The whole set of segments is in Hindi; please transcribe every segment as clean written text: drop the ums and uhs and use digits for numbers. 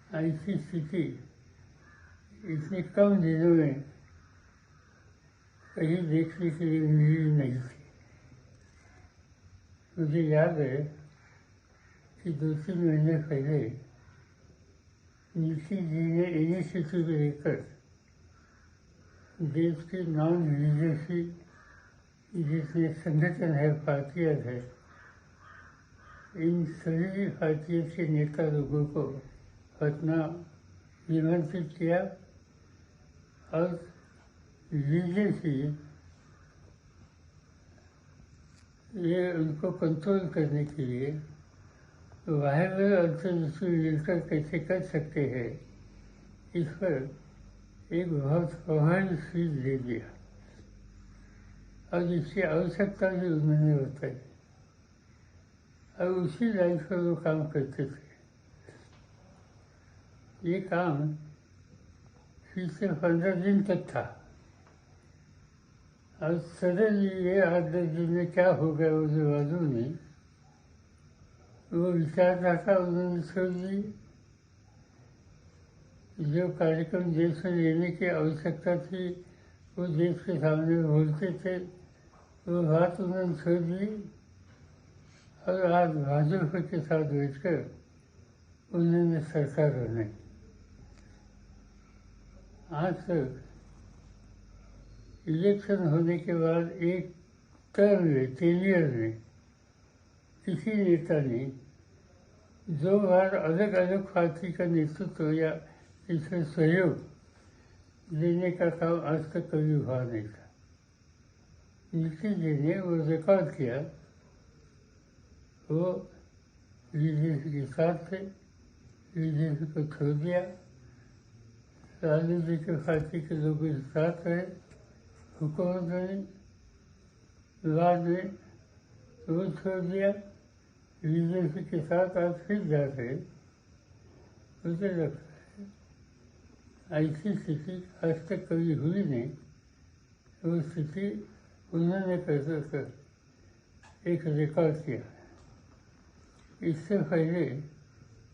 ऐसी स्थिति इतने कम दिनों में कहीं देखने के लिए मिली नहीं थी। मुझे याद है कि 2-3 महीने पहले नीति जी ने इनिशिएटिव लेकर देश के नॉन रिलीजियस जितने संगठन है, पार्टियाँ है, इन सभी पार्टियों के नेता लोगों को पटना निमंत्रित किया और रिलीजियसली ये उनको कंट्रोल करने के लिए वायबल अल्टरनेटिव मिलकर कैसे कर सकते हैं, इस पर एक बहुत प्रभावी स्पीच दे दिया और इसकी आवश्यकता भी उन्होंने बताई और उसी लाइन पर वो काम करते थे। ये काम पिछले 15 दिन तक था और सडनली ये 8-10 दिन में क्या हो गया मुझे मालूम नहीं। वो विचारधारा उन्होंने छोड़ दी। जो कार्यक्रम देश में लेने की आवश्यकता थी वो देश के सामने बोलते थे, वो बात उन्होंने छोड़ दी और आज भाजपा के साथ बैठकर उन्होंने सरकार बनाई। आज तक इलेक्शन होने के बाद एक टर्म में, टेनियर में किसी नेता ने 2 बार अलग अलग पार्टी का नेतृत्व या इसमें सहयोग देने का काम आज तक कभी हुआ नहीं था। नीति जी ने वो रिकॉर्ड किया, वो बीजेपी के साथ थे, बीजेपी को छोड़ दिया, लालू जी के पार्टी के लोगों के साथ रहे, हुकूमत बनी, बाद में वो छोड़ दिया, बीजेपी के साथ आज फिर जाते। मुझे लगता है ऐसी स्थिति आज तक कभी हुई नहीं। वो स्थिति उन्होंने कर एक रिकॉर्ड किया। इससे पहले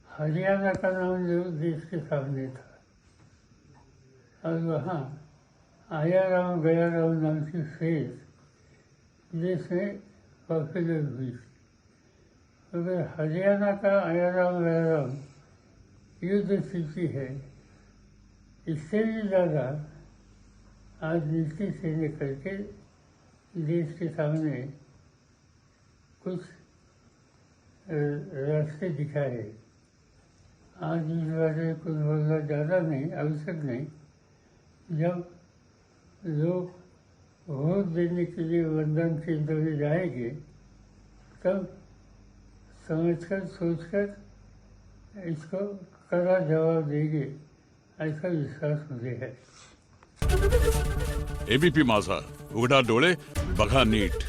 हरियाणा का नाम जो देश के सामने था और वहाँ आया राम गया राम नाम की फ्रेज देश में पॉपुलर हुई। अगर हरियाणा का आया राम गया राम युद्ध स्थिति है, इससे भी ज़्यादा आज नीति से निकल के देश के सामने कुछ रास्ते दिखाए। आज इस बारे में कुछ बोलना ज़्यादा नहीं, आवश्यक नहीं। जब लोग वोट देने के लिए मतदान केंद्र में जाएंगे तब समझकर सोचकर इसको कड़ा जवाब देंगे, ऐसा विश्वास मुझे है। एबीपी माझा, उघडा डोळे बघा नीट।